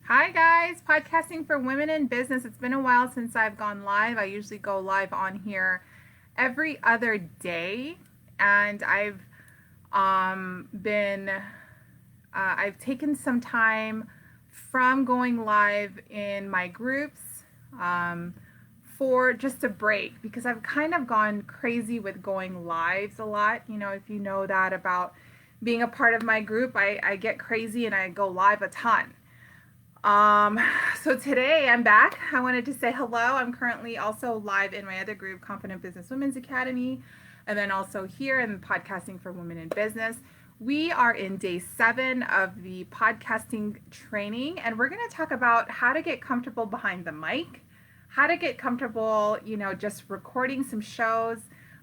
Hi guys, podcasting for women in business. It's been a while since I've gone live. I usually go live on here every other day, and I've taken some time from going live in my groups um, for just a break because I've kind of gone crazy with going lives a lot. You know, if you know that about being a part of my group, I get crazy and I go live a ton. Um, so today I'm back. I wanted to say hello. I'm currently also live in my other group, Confident Business Women's Academy, and then also here in Podcasting for Women in Business. We are in day 7 of the podcasting training, and we're going to talk about how to get comfortable behind the mic, how to get comfortable, just recording some shows,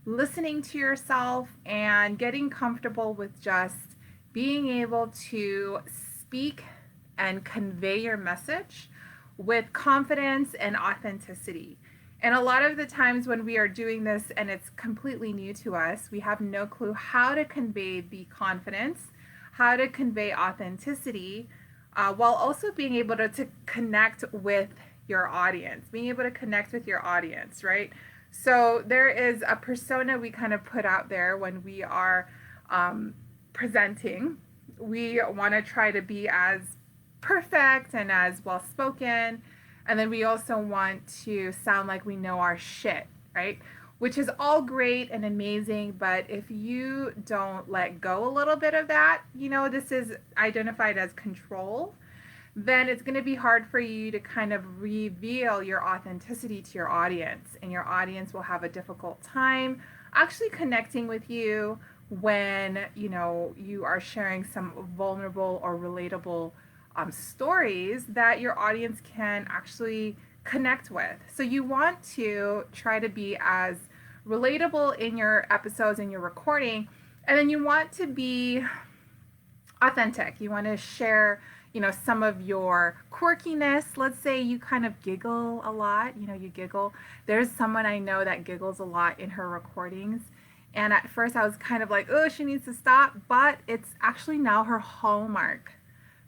listening to yourself, and getting comfortable with just being able to speak and convey your message with confidence and authenticity. And a lot of the times when we are doing this and it's completely new to us, we have no clue how to convey the confidence, how to convey authenticity, while also being able to connect with your audience, being able to connect with your audience, right? So there is a persona we kind of put out there when we are presenting. We want to try to be as perfect and as well spoken. And then we also want to sound like we know our shit, right? Which is all great and amazing, but if you don't let go a little bit of that, this is identified as control, then it's going to be hard for you to kind of reveal your authenticity to your audience. And your audience will have a difficult time actually connecting with you when, you are sharing some vulnerable or relatable stories that your audience can actually connect with. So you want to try to be as relatable in your episodes and your recording, and then you want to be authentic. You want to share, some of your quirkiness. Let's say you kind of giggle a lot, you giggle. There's someone I know that giggles a lot in her recordings. And at first I was kind of like, oh, she needs to stop, but it's actually now her hallmark,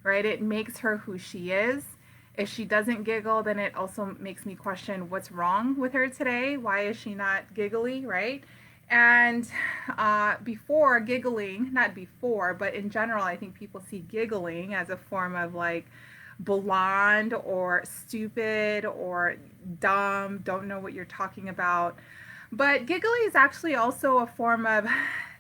right? It makes her who she is. If she doesn't giggle, then it also makes me question what's wrong with her today. Why is she not giggly, right? And before giggling, not before, but in general, I think people see giggling as a form of like blonde or stupid or dumb, don't know what you're talking about. But giggling is actually also a form of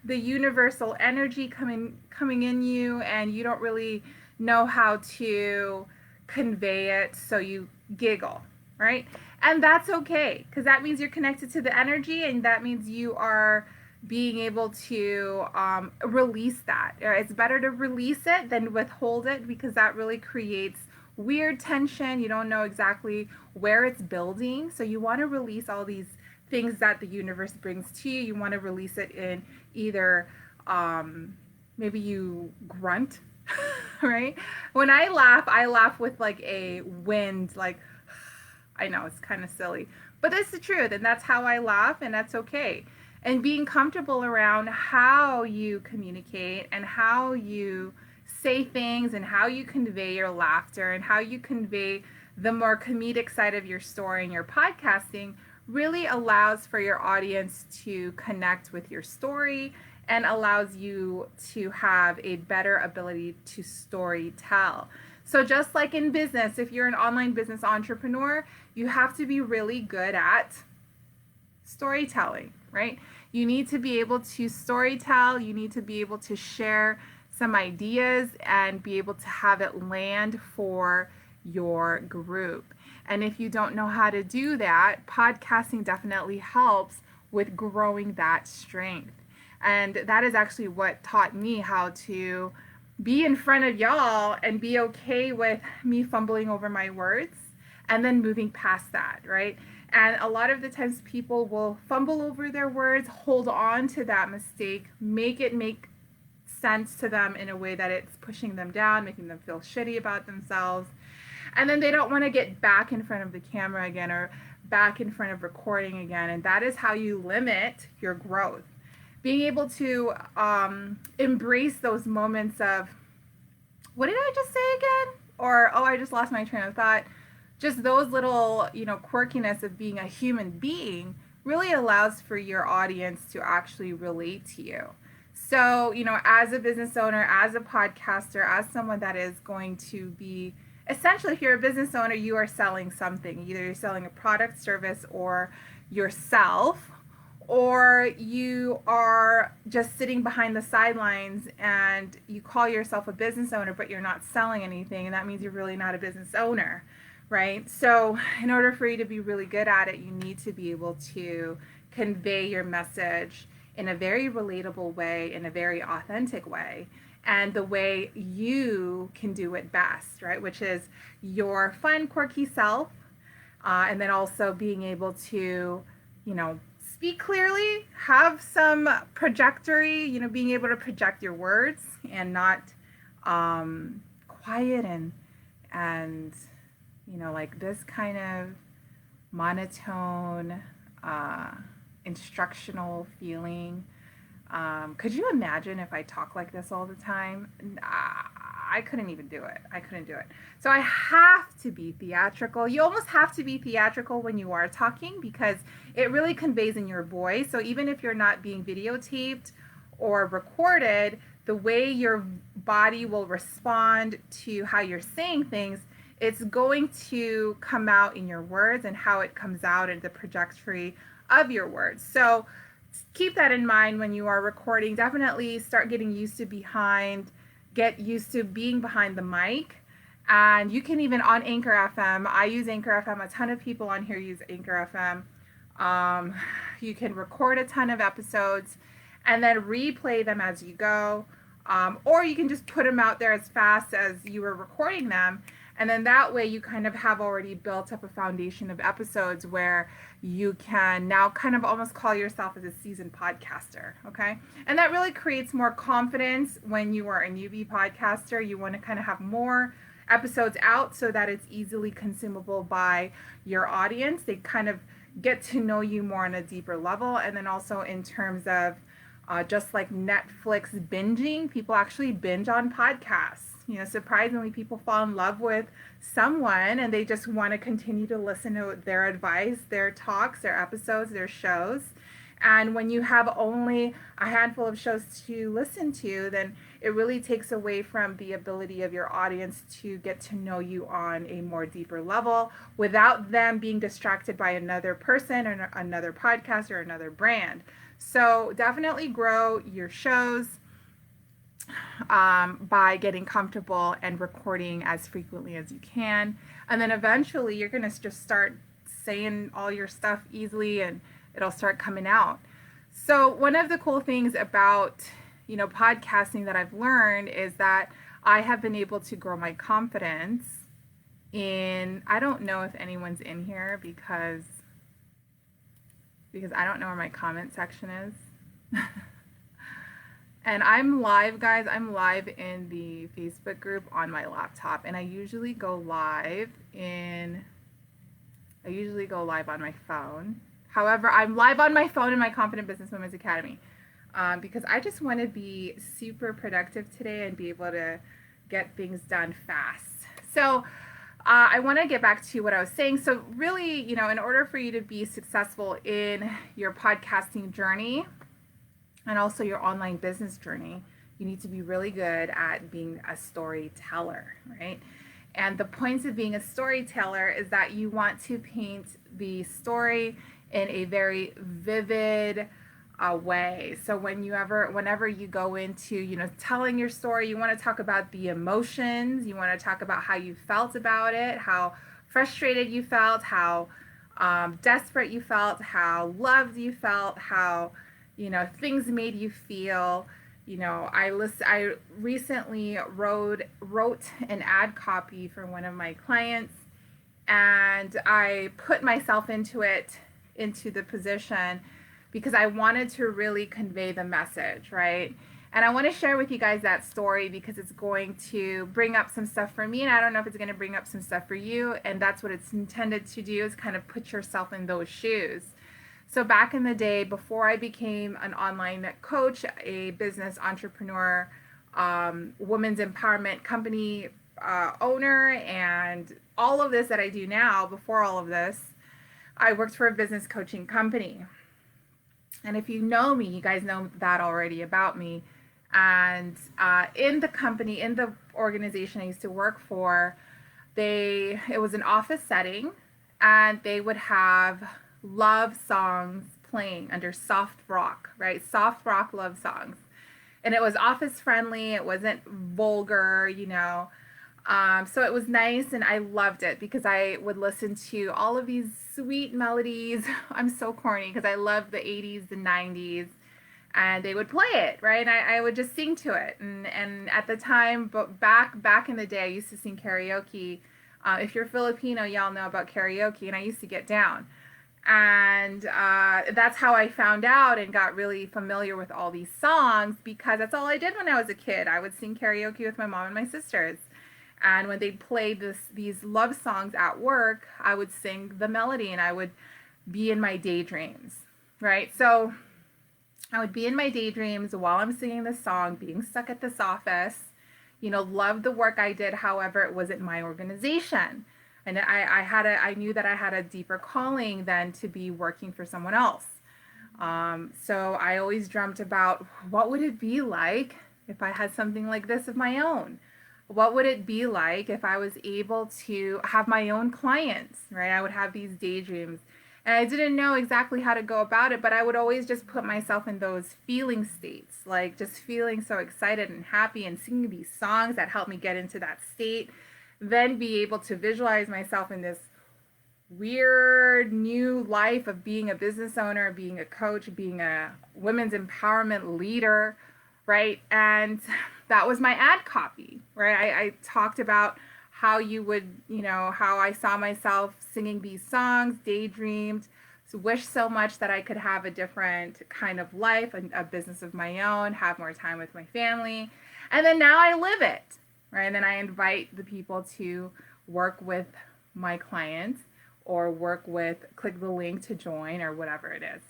the universal energy coming in you, and you don't really know how to convey it, so you giggle, right? And that's okay, because that means you're connected to the energy, and that means you are being able to release that. It's better to release it than withhold it, because that really creates weird tension. You don't know exactly where it's building, so you want to release all these things that the universe brings to you. You want to release it in either maybe you grunt, right? When I laugh with like a wind, like, I know it's kind of silly, but that's the truth, and that's how I laugh, and that's okay. And being comfortable around how you communicate and how you say things and how you convey your laughter and how you convey the more comedic side of your story and your podcasting really allows for your audience to connect with your story and allows you to have a better ability to story tell. So just like in business, if you're an online business entrepreneur, you have to be really good at storytelling, right? You need to be able to storytell, you need to be able to share some ideas and be able to have it land for your group. And if you don't know how to do that, podcasting definitely helps with growing that strength. And that is actually what taught me how to be in front of y'all and be okay with me fumbling over my words and then moving past that, right? And a lot of the times people will fumble over their words, hold on to that mistake, make it make sense to them in a way that it's pushing them down, making them feel shitty about themselves. And then they don't want to get back in front of the camera again or back in front of recording again. And that is how you limit your growth. Being able to embrace those moments of, what did I just say again? or, oh, I just lost my train of thought. Just those little, quirkiness of being a human being really allows for your audience to actually relate to you. So, as a business owner, as a podcaster, as someone that is going to be essentially, if you're a business owner, you are selling something. Either you're selling a product, service, or yourself, or you are just sitting behind the sidelines and you call yourself a business owner, but you're not selling anything, and that means you're really not a business owner, right? So, in order for you to be really good at it, you need to be able to convey your message in a very relatable way, in a very authentic way, and the way you can do it best, right? Which is your fun, quirky self, and then also being able to, speak clearly, have some trajectory, being able to project your words and not quiet and like this kind of monotone, instructional feeling. Could you imagine if I talk like this all the time? I couldn't even do it. I couldn't do it. So I have to be theatrical. You almost have to be theatrical when you are talking because it really conveys in your voice. So even if you're not being videotaped or recorded, the way your body will respond to how you're saying things, it's going to come out in your words and how it comes out in the trajectory of your words. So keep that in mind when you are recording. Definitely start getting used to get used to being behind the mic. And you can even on Anchor FM, I use Anchor FM, a ton of people on here use Anchor FM. You can record a ton of episodes and then replay them as you go. Or you can just put them out there as fast as you were recording them. And then that way you kind of have already built up a foundation of episodes where you can now kind of almost call yourself as a seasoned podcaster, okay? And that really creates more confidence when you are a newbie podcaster. You want to kind of have more episodes out so that it's easily consumable by your audience. They kind of get to know you more on a deeper level. And then also in terms of just like Netflix binging, people actually binge on podcasts. Surprisingly, people fall in love with someone and they just want to continue to listen to their advice, their talks, their episodes, their shows. And when you have only a handful of shows to listen to, then it really takes away from the ability of your audience to get to know you on a more deeper level without them being distracted by another person or another podcast or another brand. So definitely grow your shows by getting comfortable and recording as frequently as you can. And then eventually you're going to just start saying all your stuff easily and it'll start coming out. So one of the cool things about, podcasting that I've learned is that I have been able to grow my confidence in, I don't know if anyone's in here because I don't know where my comment section is. And I'm live, guys. I'm live in the Facebook group on my laptop, and I usually go live on my phone. However, I'm live on my phone in my Confident Business Women's Academy because I just want to be super productive today and be able to get things done fast. So I want to get back to what I was saying. So really, in order for you to be successful in your podcasting journey, and also your online business journey, you need to be really good at being a storyteller, right? And the points of being a storyteller is that you want to paint the story in a very vivid way. So whenever you go into, telling your story, you want to talk about the emotions, you want to talk about how you felt about it, how frustrated you felt, how desperate you felt, how loved you felt, how things made you feel. I recently wrote an ad copy for one of my clients, and I put myself into the position because I wanted to really convey the message, right? And I want to share with you guys that story because it's going to bring up some stuff for me, and I don't know if it's going to bring up some stuff for you, and that's what it's intended to do, is kind of put yourself in those shoes. So back in the day, before I became an online coach, a business entrepreneur, women's empowerment company owner, and all of this that I do now, before all of this, I worked for a business coaching company. And if you know me, you guys know that already about me. And in the company, in the organization I used to work for, it was an office setting, and they would have love songs playing under soft rock, right? Soft rock love songs. And it was office friendly, it wasn't vulgar, you know. So it was nice, and I loved it because I would listen to all of these sweet melodies. I'm so corny because I love the 80s, the 90s, and they would play it, right? And I would just sing to it. And at the time, but back in the day, I used to sing karaoke. If you're Filipino, y'all know about karaoke, and I used to get down. And that's how I found out and got really familiar with all these songs, because that's all I did when I was a kid. I would sing karaoke with my mom and my sisters. And when they'd play these love songs at work, I would sing the melody, and I would be in my daydreams, right? So I would be in my daydreams while I'm singing this song, being stuck at this office, you know, loved the work I did. However, it wasn't my organization. And I knew that I had a deeper calling than to be working for someone else. So I always dreamt about, what would it be like if I had something like this of my own? What would it be like if I was able to have my own clients, right? I would have these daydreams. And I didn't know exactly how to go about it, but I would always just put myself in those feeling states, like just feeling so excited and happy and singing these songs that helped me get into that state. Then be able to visualize myself in this weird new life of being a business owner, being a coach, being a women's empowerment leader, right? And that was my ad copy, right? I talked about how you would, you know, how I saw myself singing these songs, daydreamed, wished so much that I could have a different kind of life, a business of my own, have more time with my family. And then now I live it, right? And then I invite the people to work with my clients, or click the link to join, or whatever it is.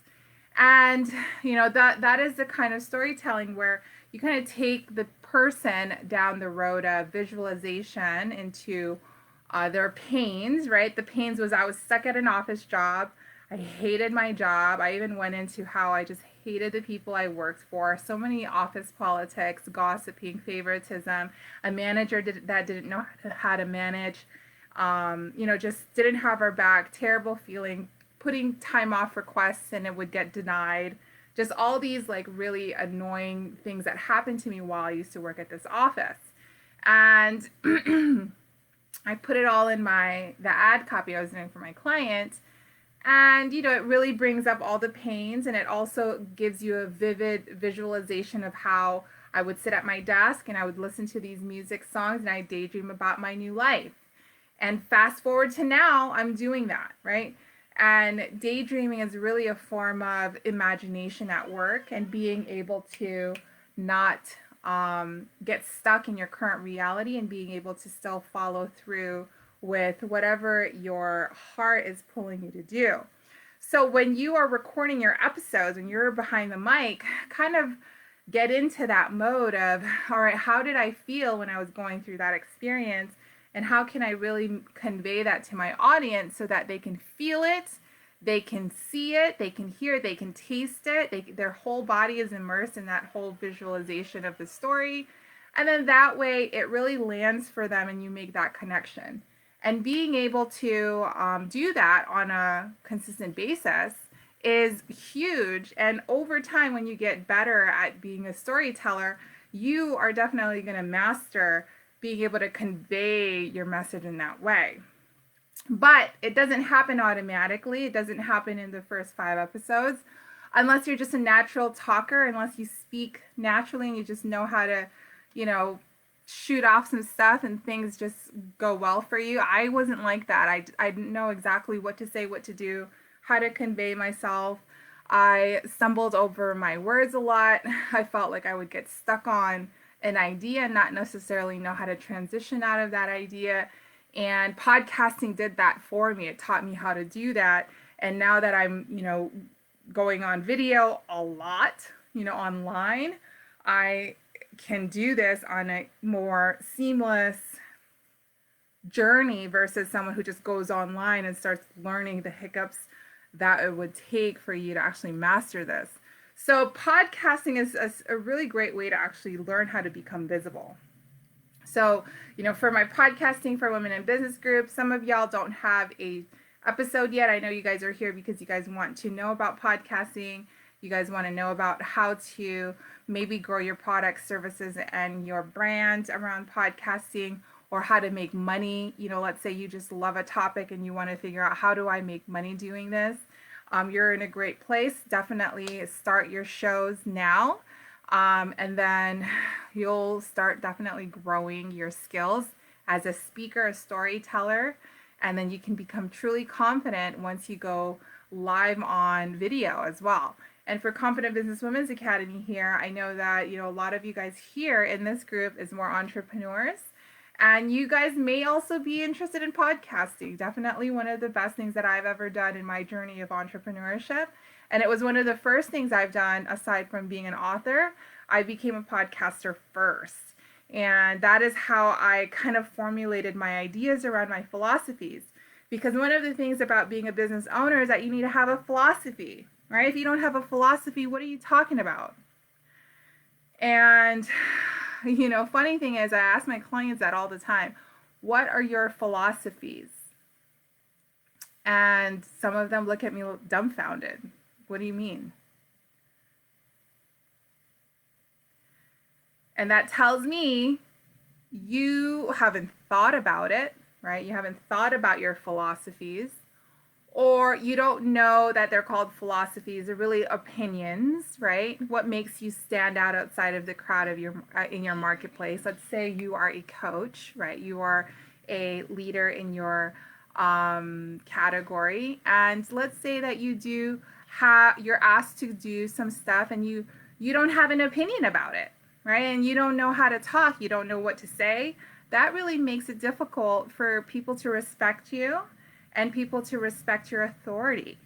And, you know, that is the kind of storytelling where you kind of take the person down the road of visualization into their pains, right? The pains was, I was stuck at an office job. I hated my job. I even went into how I just hated the people I worked for. So many office politics, gossiping, favoritism, a manager that didn't know how to manage, you know, just didn't have our back, terrible feeling, putting time off requests and it would get denied. Just all these like really annoying things that happened to me while I used to work at this office. And I put it all in the ad copy I was doing for my client. And, you know, it really brings up all the pains, and it also gives you a vivid visualization of how I would sit at my desk and I would listen to these music songs and I daydream about my new life. And fast forward to now, I'm doing that, right? And daydreaming is really a form of imagination at work, and being able to not get stuck in your current reality, and being able to still follow through with whatever your heart is pulling you to do. So when you are recording your episodes, when you're behind the mic, kind of get into that mode of, all right, how did I feel when I was going through that experience? And how can I really convey that to my audience so that they can feel it, they can see it, they can hear it, they can taste it, their whole body is immersed in that whole visualization of the story. And then that way it really lands for them and you make that connection. And being able to do that on a consistent basis is huge. And over time, when you get better at being a storyteller, you are definitely going to master being able to convey your message in that way. But it doesn't happen automatically. It doesn't happen in the first 5 episodes unless you're just a natural talker, unless you speak naturally and you just know how to, you know, shoot off some stuff and things just go well for you. I wasn't like that. I didn't know exactly what to say, what to do, how to convey myself. I stumbled over my words a lot. I felt like I would get stuck on an idea and not necessarily know how to transition out of that idea. And podcasting did that for me. It taught me how to do that. And now that I'm, you know, going on video a lot, you know, online, I can do this on a more seamless, journey versus someone who just goes online and starts learning the hiccups that it would take for you to actually master this. So podcasting is a really great way to actually learn how to become visible. So, for my podcasting for women in business group, some of y'all don't have a episode yet. I know you guys are here because you guys want to know about podcasting. You guys want to know about how to maybe grow your products, services, and your brand around podcasting, or how to make money. Let's say you just love a topic and you want to figure out, how do I make money doing this? You're in a great place. Definitely start your shows now. And then you'll start definitely growing your skills as a speaker, a storyteller, and then you can become truly confident once you go live on video as well. And for Confident Business Women's Academy here, I know that, a lot of you guys here in this group is more entrepreneurs, and you guys may also be interested in podcasting. Definitely one of the best things that I've ever done in my journey of entrepreneurship. And it was one of the first things I've done aside from being an author. I became a podcaster first. And that is how I kind of formulated my ideas around my philosophies. Because one of the things about being a business owner is that you need to have a philosophy, right? If you don't have a philosophy, what are you talking about? And, funny thing is, I ask my clients that all the time. What are your philosophies? And some of them look at me dumbfounded. What do you mean? And that tells me you haven't thought about it, right? You haven't thought about your philosophies, or you don't know that they're called philosophies. They're really opinions, right? What makes you stand out outside of the crowd of in your marketplace? Let's say you are a coach, right? You are a leader in your category, and let's say that you're asked to do some stuff, and you don't have an opinion about it, right? And you don't know how to talk, you don't know what to say. That really makes it difficult for people to respect you and people to respect your authority.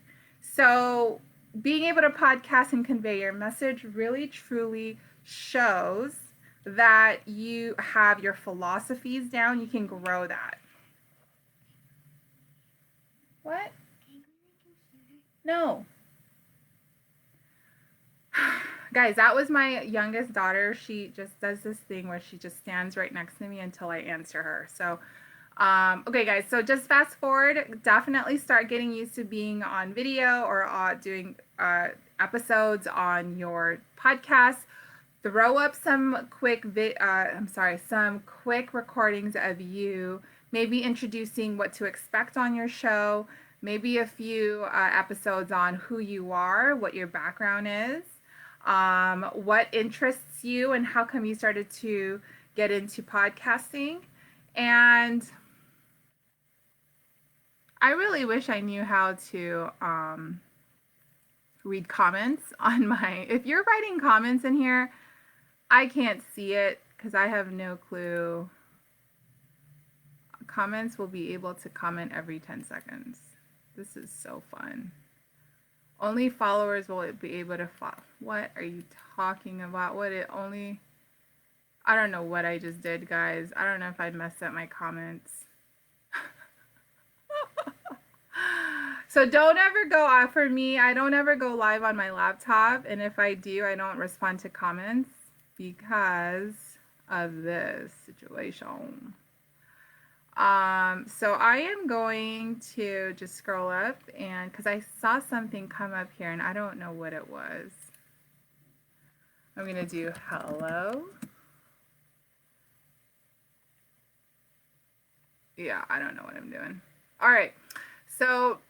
So being able to podcast and convey your message really truly shows that you have your philosophies down. You can grow that. What? No. Guys, that was my youngest daughter. She just does this thing where she just stands right next to me until I answer her. So, okay, guys, so just fast forward. Definitely start getting used to being on video or doing episodes on your podcast. Throw up some quick recordings of you, maybe introducing what to expect on your show, maybe a few episodes on who you are, what your background is, what interests you, and how come you started to get into podcasting. And I really wish I knew how to read comments on if you're writing comments in here, I can't see it because I have no clue. Comments will be able to comment every 10 seconds. This is so fun. Only followers will be able to follow. What are you talking about? I don't know what I just did, guys. I don't know if I messed up my comments. So don't ever go, for me, I don't ever go live on my laptop. And if I do, I don't respond to comments because of this situation. So I am going to just scroll up, and because I saw something come up here and I don't know what it was. I'm going to do hello. Yeah, I don't know what I'm doing. All right. So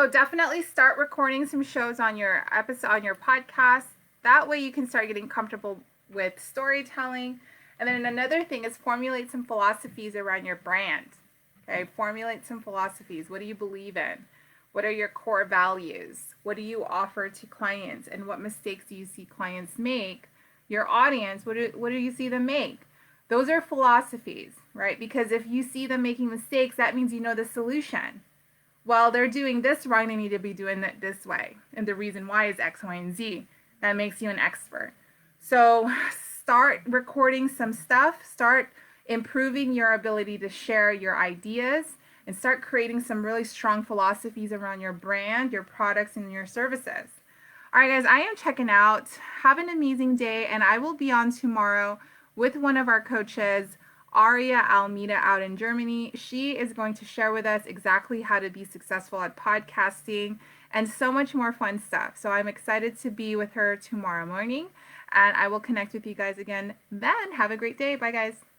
definitely start recording some shows on your podcast. That way you can start getting comfortable with storytelling. And then another thing is formulate some philosophies around your brand. Okay, formulate some philosophies. What do you believe in? What are your core values? What do you offer to clients? And what mistakes do you see clients make? Your audience, what do you see them make? Those are philosophies, right? Because if you see them making mistakes, that means you know the solution. Well, they're doing this wrong, they need to be doing it this way. And the reason why is X, Y, and Z. That makes you an expert. So start recording some stuff. Start improving your ability to share your ideas, and start creating some really strong philosophies around your brand, your products, and your services. All right, guys, I am checking out. Have an amazing day, and I will be on tomorrow with one of our coaches, Aria Almeida, out in Germany. She is going to share with us exactly how to be successful at podcasting and so much more fun stuff. So I'm excited to be with her tomorrow morning, and I will connect with you guys again then. Have a great day. Bye, guys.